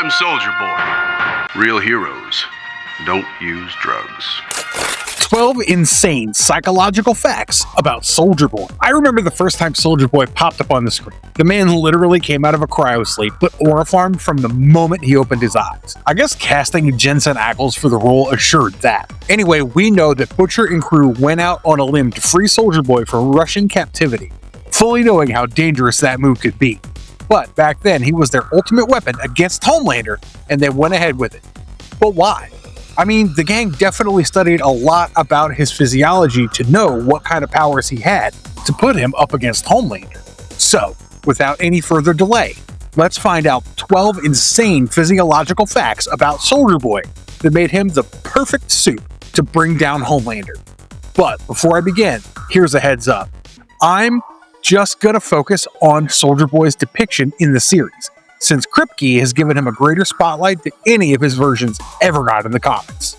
I'm Soldier Boy. Real heroes don't use drugs. 12 insane psychological facts about Soldier Boy. I remember the first time Soldier Boy popped up on the screen. The man literally came out of a cryosleep, but aura-farmed from the moment he opened his eyes. I guess casting Jensen Ackles for the role assured that. Anyway, we know that Butcher and crew went out on a limb to free Soldier Boy from Russian captivity, fully knowing how dangerous that move could be. But back then, he was their ultimate weapon against Homelander, and they went ahead with it. But why? I mean, the gang definitely studied a lot about his physiology to know what kind of powers he had to put him up against Homelander. So, without any further delay, let's find out 12 insane physiological facts about Soldier Boy that made him the perfect supe to bring down Homelander. But before I begin, here's a heads up. I'm just gonna focus on Soldier Boy's depiction in the series, since Kripke has given him a greater spotlight than any of his versions ever got in the comics.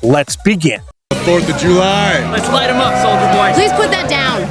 Let's begin. 4th of July. Let's light him up, Soldier Boy. Please put that down.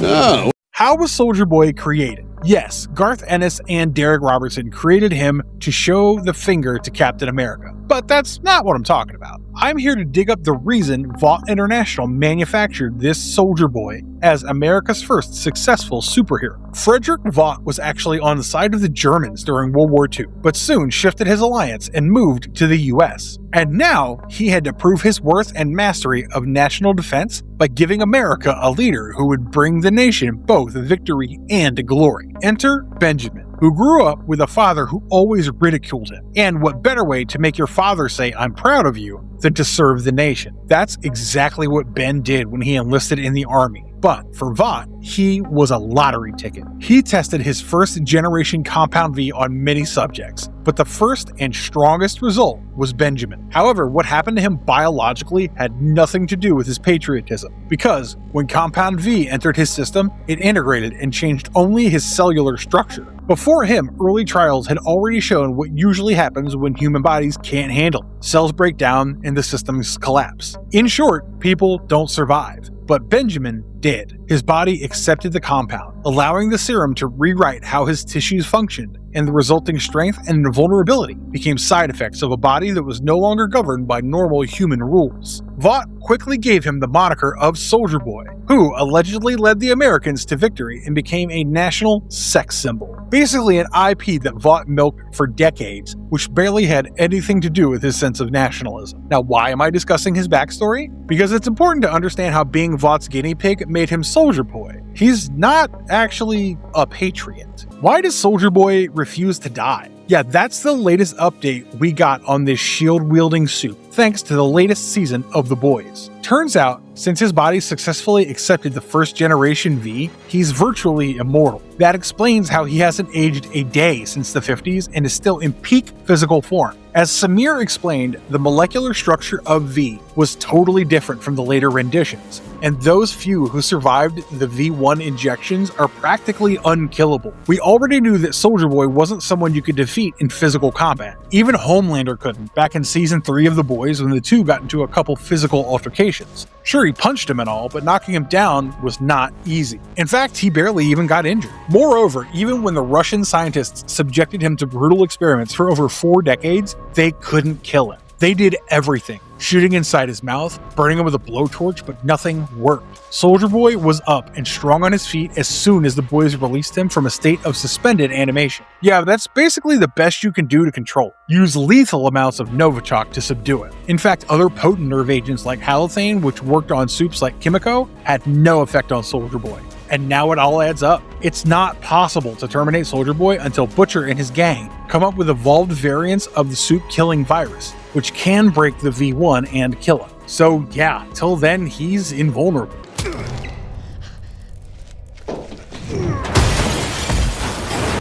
Oh. How was Soldier Boy created? Yes, Garth Ennis and Derek Robertson created him to show the finger to Captain America. But that's not what I'm talking about. I'm here to dig up the reason Vought International manufactured this Soldier Boy as America's first successful superhero. Frederick Vought was actually on the side of the Germans during World War II, but soon shifted his alliance and moved to the US. And now he had to prove his worth and mastery of national defense by giving America a leader who would bring the nation both victory and glory. Enter Benjamin, who grew up with a father who always ridiculed him. And what better way to make your father say, "I'm proud of you," than to serve the nation? That's exactly what Ben did when he enlisted in the army. But for Vought, he was a lottery ticket. He tested his first generation Compound V on many subjects, but the first and strongest result was Benjamin. However, what happened to him biologically had nothing to do with his patriotism, because when Compound V entered his system, it integrated and changed only his cellular structure. Before him, early trials had already shown what usually happens when human bodies can't handle it. Cells break down and the systems collapse. In short, people don't survive. But Benjamin did. His body accepted the compound, allowing the serum to rewrite how his tissues functioned, and the resulting strength and invulnerability became side effects of a body that was no longer governed by normal human rules. Vought quickly gave him the moniker of Soldier Boy, who allegedly led the Americans to victory and became a national sex symbol. Basically an IP that Vought milked for decades, which barely had anything to do with his sense of nationalism. Now, why am I discussing his backstory? Because it's important to understand how being Vaught's guinea pig made him Soldier Boy. He's not actually a patriot. Why does Soldier Boy refuse to die? Yeah, that's the latest update we got on this shield-wielding supe, thanks to the latest season of The Boys. Turns out, since his body successfully accepted the first generation V, he's virtually immortal. That explains how he hasn't aged a day since the 50s and is still in peak physical form. As Samir explained, the molecular structure of V was totally different from the later renditions, and those few who survived the V1 injections are practically unkillable. We already knew that Soldier Boy wasn't someone you could defeat in physical combat. Even Homelander couldn't, back in season 3 of The Boys when the two got into a couple physical altercations. Sure, he punched him and all, but knocking him down was not easy. In fact, he barely even got injured. Moreover, even when the Russian scientists subjected him to brutal experiments for over 4 decades, they couldn't kill him. They did everything, shooting inside his mouth, burning him with a blowtorch, but nothing worked. Soldier Boy was up and strong on his feet as soon as the boys released him from a state of suspended animation. Yeah, that's basically the best you can do to control it. Use lethal amounts of Novichok to subdue it. In fact, other potent nerve agents like halothane, which worked on supes like Kimiko, had no effect on Soldier Boy. And now it all adds up. It's not possible to terminate Soldier Boy until Butcher and his gang come up with evolved variants of the supe-killing virus, which can break the V1 and kill him. So yeah, till then, he's invulnerable.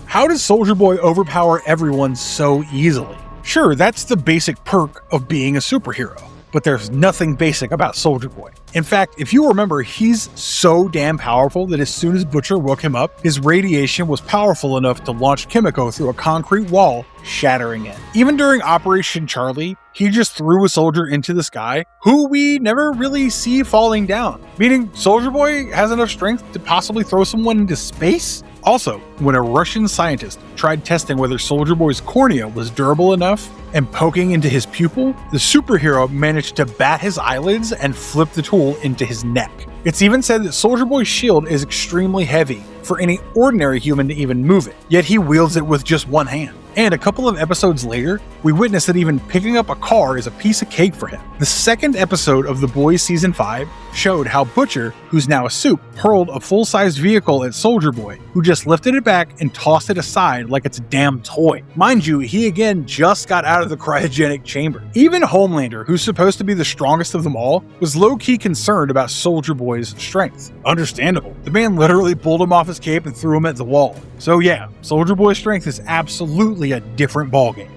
How does Soldier Boy overpower everyone so easily? Sure, that's the basic perk of being a superhero, but there's nothing basic about Soldier Boy. In fact, if you remember, he's so damn powerful that as soon as Butcher woke him up, his radiation was powerful enough to launch Kimiko through a concrete wall, shattering it. Even during Operation Charlie, he just threw a soldier into the sky, who we never really see falling down, meaning Soldier Boy has enough strength to possibly throw someone into space? Also, when a Russian scientist tried testing whether Soldier Boy's cornea was durable enough and poking into his pupil, the superhero managed to bat his eyelids and flip the tool into his neck. It's even said that Soldier Boy's shield is extremely heavy for any ordinary human to even move it, yet he wields it with just one hand. And a couple of episodes later, we witness that even picking up a car is a piece of cake for him. The second episode of The Boys Season 5 showed how Butcher, who's now a Supe, hurled a full-sized vehicle at Soldier Boy, who just lifted it back and tossed it aside like it's a damn toy. Mind you, he again just got out of the cryogenic chamber. Even Homelander, who's supposed to be the strongest of them all, was low-key concerned about Soldier Boy's strength. Understandable. The man literally pulled him off his cape and threw him at the wall. So yeah, Soldier Boy's strength is absolutely a different ballgame.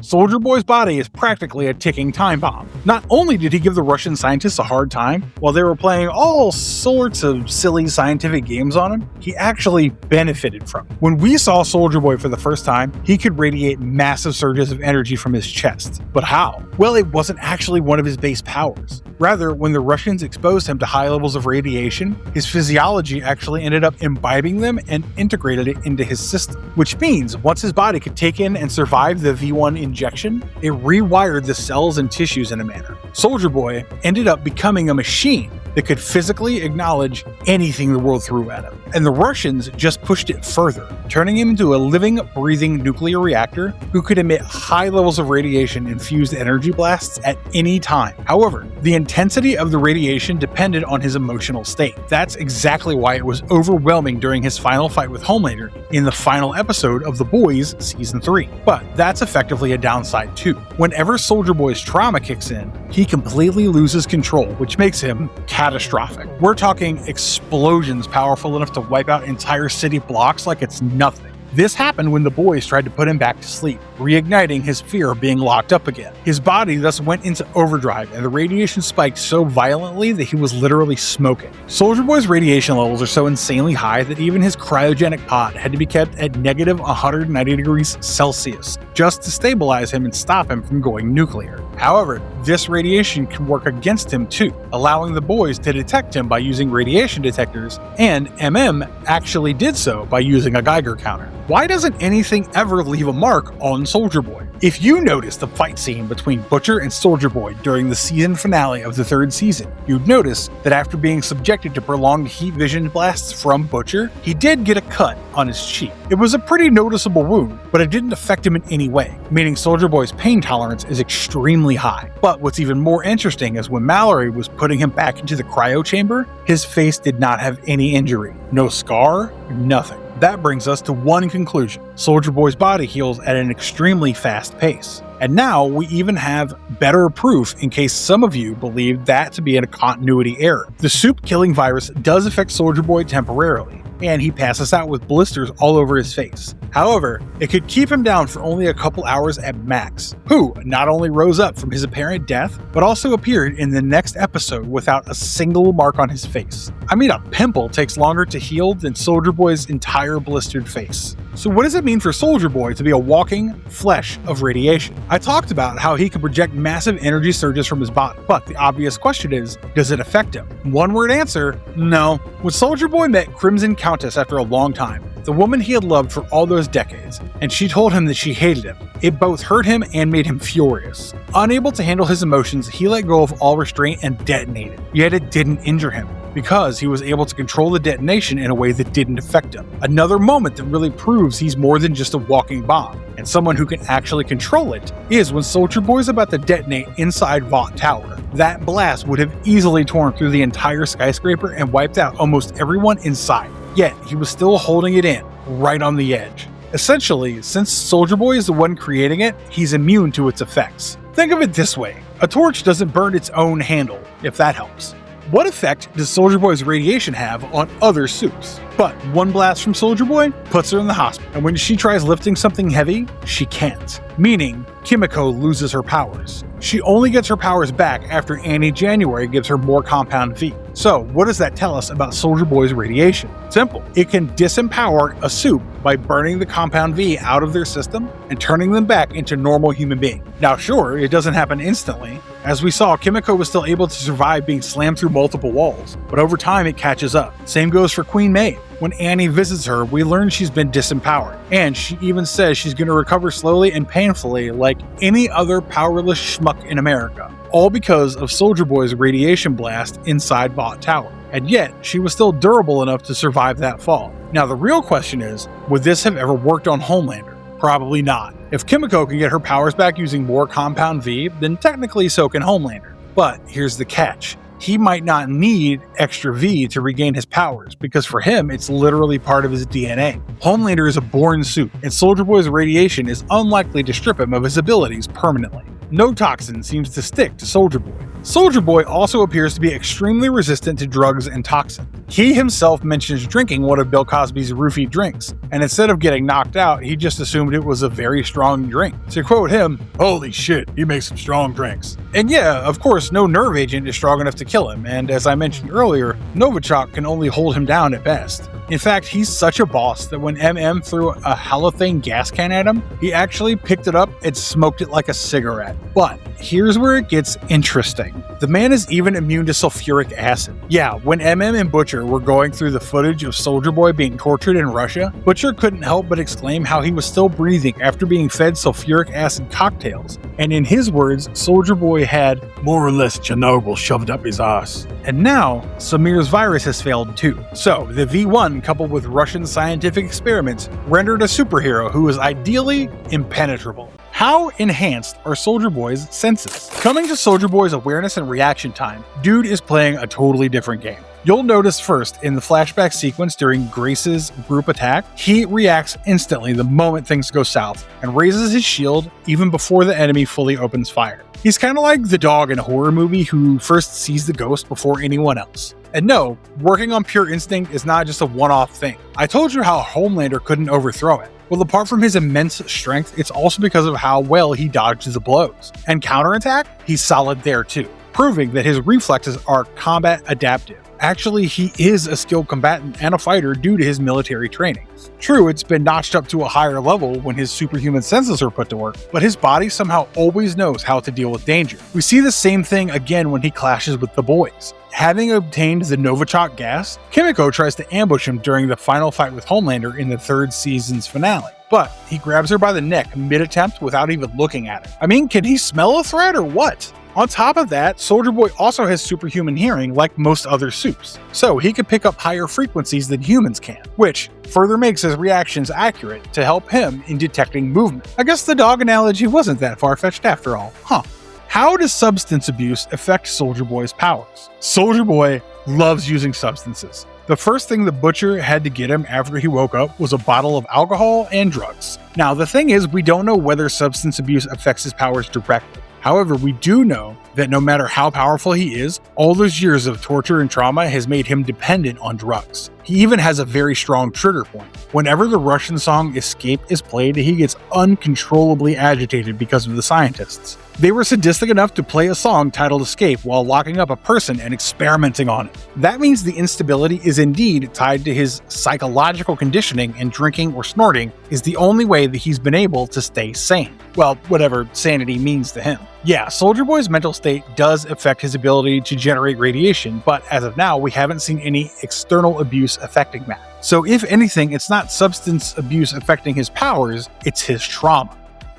Soldier Boy's body is practically a ticking time bomb. Not only did he give the Russian scientists a hard time while they were playing all sorts of silly scientific games on him, he actually benefited from it. When we saw Soldier Boy for the first time, he could radiate massive surges of energy from his chest. But how? Well, it wasn't actually one of his base powers. Rather, when the Russians exposed him to high levels of radiation, his physiology actually ended up imbibing them and integrated it into his system. Which means, once his body could take in and survive the V1 injection, it rewired the cells and tissues in a manner. Soldier Boy ended up becoming a machine that could physically acknowledge anything the world threw at him. And the Russians just pushed it further, turning him into a living, breathing nuclear reactor who could emit high levels of radiation-infused energy blasts at any time. However, the intensity of the radiation depended on his emotional state. That's exactly why it was overwhelming during his final fight with Homelander in the final episode of The Boys Season 3. But that's effectively a downside too. Whenever Soldier Boy's trauma kicks in, he completely loses control, which makes him catastrophic. We're talking explosions powerful enough to wipe out entire city blocks like it's nothing. This happened when the boys tried to put him back to sleep, reigniting his fear of being locked up again. His body thus went into overdrive, and the radiation spiked so violently that he was literally smoking. Soldier Boy's radiation levels are so insanely high that even his cryogenic pod had to be kept at negative 190 degrees Celsius, just to stabilize him and stop him from going nuclear. However, this radiation can work against him too, allowing the boys to detect him by using radiation detectors, and MM actually did so by using a Geiger counter. Why doesn't anything ever leave a mark on Soldier Boy? If you notice the fight scene between Butcher and Soldier Boy during the season finale of the third season, you'd notice that after being subjected to prolonged heat vision blasts from Butcher, he did get a cut on his cheek. It was a pretty noticeable wound, but it didn't affect him in any way, meaning Soldier Boy's pain tolerance is extremely high. But what's even more interesting is when Mallory was putting him back into the cryo chamber, his face did not have any injury. No scar, nothing. That brings us to one conclusion. Soldier Boy's body heals at an extremely fast pace. And now we even have better proof in case some of you believe that to be a continuity error. The Supe killing virus does affect Soldier Boy temporarily, and he passes out with blisters all over his face. However, it could keep him down for only a couple hours at max, who not only rose up from his apparent death, but also appeared in the next episode without a single mark on his face. I mean, a pimple takes longer to heal than Soldier Boy's entire blistered face. So what does it mean for Soldier Boy to be a walking flesh of radiation? I talked about how he could project massive energy surges from his body, but the obvious question is, does it affect him? One word answer, no. When Soldier Boy met Crimson Countess after a long time, the woman he had loved for all those decades, and she told him that she hated him. It both hurt him and made him furious. Unable to handle his emotions, he let go of all restraint and detonated. Yet it didn't injure him, because he was able to control the detonation in a way that didn't affect him. Another moment that really proves he's more than just a walking bomb, and someone who can actually control it, is when Soldier Boy's about to detonate inside Vought Tower. That blast would have easily torn through the entire skyscraper and wiped out almost everyone inside. Yet, he was still holding it in, right on the edge. Essentially, since Soldier Boy is the one creating it, he's immune to its effects. Think of it this way, a torch doesn't burn its own handle, if that helps. What effect does Soldier Boy's radiation have on other supes? But one blast from Soldier Boy puts her in the hospital, and when she tries lifting something heavy, she can't. Meaning, Kimiko loses her powers. She only gets her powers back after Annie January gives her more Compound V. So, what does that tell us about Soldier Boy's radiation? Simple. It can disempower a supe by burning the Compound V out of their system and turning them back into normal human beings. Now sure, it doesn't happen instantly. As we saw, Kimiko was still able to survive being slammed through multiple walls, but over time it catches up. Same goes for Queen Maeve. When Annie visits her, we learn she's been disempowered, and she even says she's going to recover slowly and painfully like any other powerless schmuck in America, all because of Soldier Boy's radiation blast inside Vought Tower. And yet, she was still durable enough to survive that fall. Now the real question is, would this have ever worked on Homelander? Probably not. If Kimiko can get her powers back using more Compound V, then technically so can Homelander. But here's the catch. He might not need extra V to regain his powers, because for him, it's literally part of his DNA. Homelander is a born supe, and Soldier Boy's radiation is unlikely to strip him of his abilities permanently. No toxin seems to stick to Soldier Boy. Soldier Boy also appears to be extremely resistant to drugs and toxins. He himself mentions drinking one of Bill Cosby's roofie drinks, and instead of getting knocked out, he just assumed it was a very strong drink. To quote him, "Holy shit, he makes some strong drinks." And yeah, of course, no nerve agent is strong enough to kill him, and as I mentioned earlier, Novichok can only hold him down at best. In fact, he's such a boss that when MM threw a halothane gas can at him, he actually picked it up and smoked it like a cigarette. But here's where it gets interesting. The man is even immune to sulfuric acid. Yeah, when MM and Butcher were going through the footage of Soldier Boy being tortured in Russia, Butcher couldn't help but exclaim how he was still breathing after being fed sulfuric acid cocktails. And in his words, Soldier Boy had more or less Chernobyl shoved up his ass. And now, Samir's virus has failed too. So, the V1 coupled with Russian scientific experiments rendered a superhero who is ideally impenetrable. How enhanced are Soldier Boy's senses? Coming to Soldier Boy's awareness and reaction time, dude is playing a totally different game. You'll notice first in the flashback sequence during Grace's group attack, he reacts instantly the moment things go south and raises his shield even before the enemy fully opens fire. He's kind of like the dog in a horror movie who first sees the ghost before anyone else. And no, working on pure instinct is not just a one-off thing. I told you how Homelander couldn't overthrow it. Well, apart from his immense strength, it's also because of how well he dodged the blows. And counterattack, he's solid there too, proving that his reflexes are combat adaptive. Actually, he is a skilled combatant and a fighter due to his military training. True, it's been notched up to a higher level when his superhuman senses are put to work, but his body somehow always knows how to deal with danger. We see the same thing again when he clashes with the boys. Having obtained the Novichok gas, Kimiko tries to ambush him during the final fight with Homelander in the third season's finale. But he grabs her by the neck mid-attempt without even looking at her. I mean, can he smell a threat or what? On top of that, Soldier Boy also has superhuman hearing like most other supes, so he can pick up higher frequencies than humans can, which further makes his reactions accurate to help him in detecting movement. I guess the dog analogy wasn't that far-fetched after all, huh? How does substance abuse affect Soldier Boy's powers? Soldier Boy loves using substances. The first thing the Butcher had to get him after he woke up was a bottle of alcohol and drugs. Now, the thing is, we don't know whether substance abuse affects his powers directly. However, we do know that no matter how powerful he is, all those years of torture and trauma has made him dependent on drugs. He even has a very strong trigger point. Whenever the Russian song Escape is played, he gets uncontrollably agitated because of the scientists. They were sadistic enough to play a song titled Escape while locking up a person and experimenting on it. That means the instability is indeed tied to his psychological conditioning, and drinking or snorting is the only way that he's been able to stay sane. Well, whatever sanity means to him. Yeah, Soldier Boy's mental state does affect his ability to generate radiation, but as of now, we haven't seen any external abuse affecting that. So if anything, it's not substance abuse affecting his powers, it's his trauma.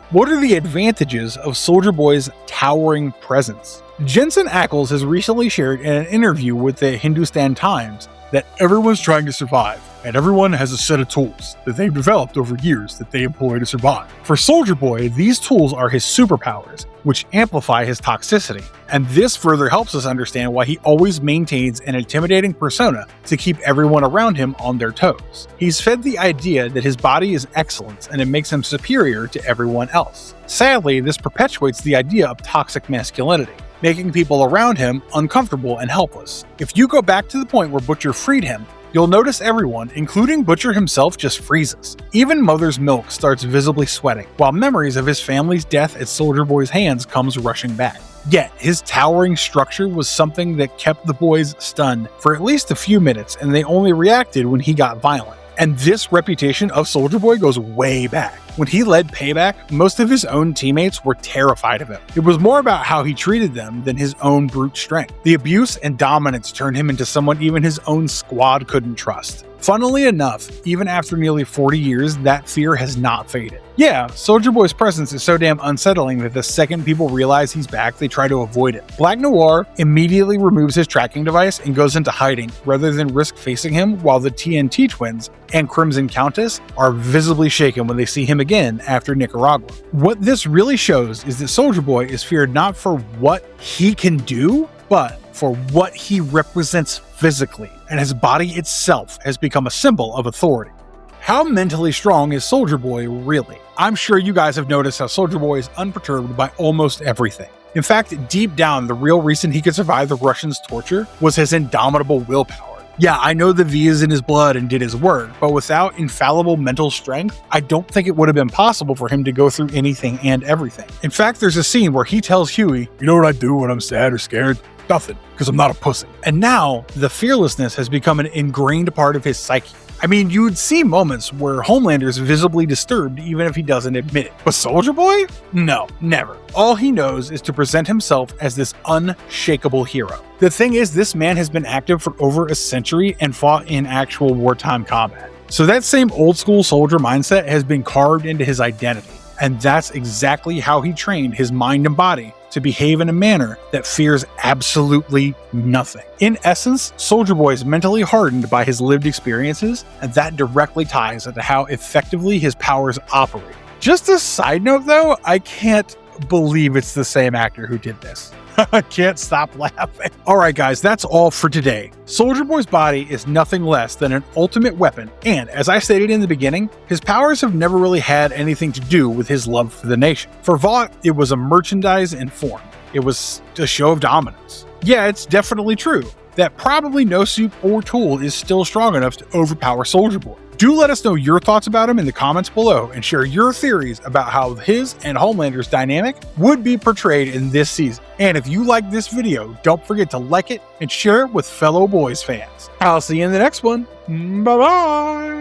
What are the advantages of Soldier Boy's towering presence? Jensen Ackles has recently shared in an interview with the Hindustan Times that everyone's trying to survive, and everyone has a set of tools that they've developed over years that they employ to survive. For Soldier Boy, these tools are his superpowers, which amplify his toxicity, and this further helps us understand why he always maintains an intimidating persona to keep everyone around him on their toes. He's fed the idea that his body is excellence and it makes him superior to everyone else. Sadly, this perpetuates the idea of toxic masculinity. making people around him uncomfortable and helpless. If you go back to the point where Butcher freed him, you'll notice everyone, including Butcher himself, just freezes. Even Mother's Milk starts visibly sweating, while memories of his family's death at Soldier Boy's hands comes rushing back. Yet, his towering structure was something that kept the boys stunned for at least a few minutes, and they only reacted when he got violent. And this reputation of Soldier Boy goes way back. When he led Payback, most of his own teammates were terrified of him. It was more about how he treated them than his own brute strength. The abuse and dominance turned him into someone even his own squad couldn't trust. Funnily enough, even after nearly 40 years, that fear has not faded. Yeah, Soldier Boy's presence is so damn unsettling that the second people realize he's back, they try to avoid it. Black Noir immediately removes his tracking device and goes into hiding, rather than risk facing him, while the TNT twins and Crimson Countess are visibly shaken when they see him again after Nicaragua. What this really shows is that Soldier Boy is feared not for what he can do, but for what he represents physically, and his body itself has become a symbol of authority. How mentally strong is Soldier Boy really? I'm sure you guys have noticed how Soldier Boy is unperturbed by almost everything. In fact, deep down, the real reason he could survive the Russians' torture was his indomitable willpower. Yeah, I know the V is in his blood and did his work, but without infallible mental strength, I don't think it would have been possible for him to go through anything and everything. In fact, there's a scene where he tells Huey, "You know what I do when I'm sad or scared? Nothing, because I'm not a pussy." And now, the fearlessness has become an ingrained part of his psyche. I mean, you'd see moments where Homelander's visibly disturbed even if he doesn't admit it. But Soldier Boy? No, never. All he knows is to present himself as this unshakable hero. The thing is, this man has been active for over a century and fought in actual wartime combat. So that same old school soldier mindset has been carved into his identity. And that's exactly how he trained his mind and body to behave in a manner that fears absolutely nothing. In essence, Soldier Boy is mentally hardened by his lived experiences, and that directly ties into how effectively his powers operate. Just a side note though, I can't believe it's the same actor who did this. I can't stop laughing. Alright guys, that's all for today. Soldier Boy's body is nothing less than an ultimate weapon, and as I stated in the beginning, his powers have never really had anything to do with his love for the nation. For Vought, it was a merchandise in form. It was a show of dominance. Yeah, it's definitely true that probably no supe or tool is still strong enough to overpower Soldier Boy. Do let us know your thoughts about him in the comments below and share your theories about how his and Homelander's dynamic would be portrayed in this season. And if you like this video, don't forget to like it and share it with fellow boys fans. I'll see you in the next one. Bye-bye!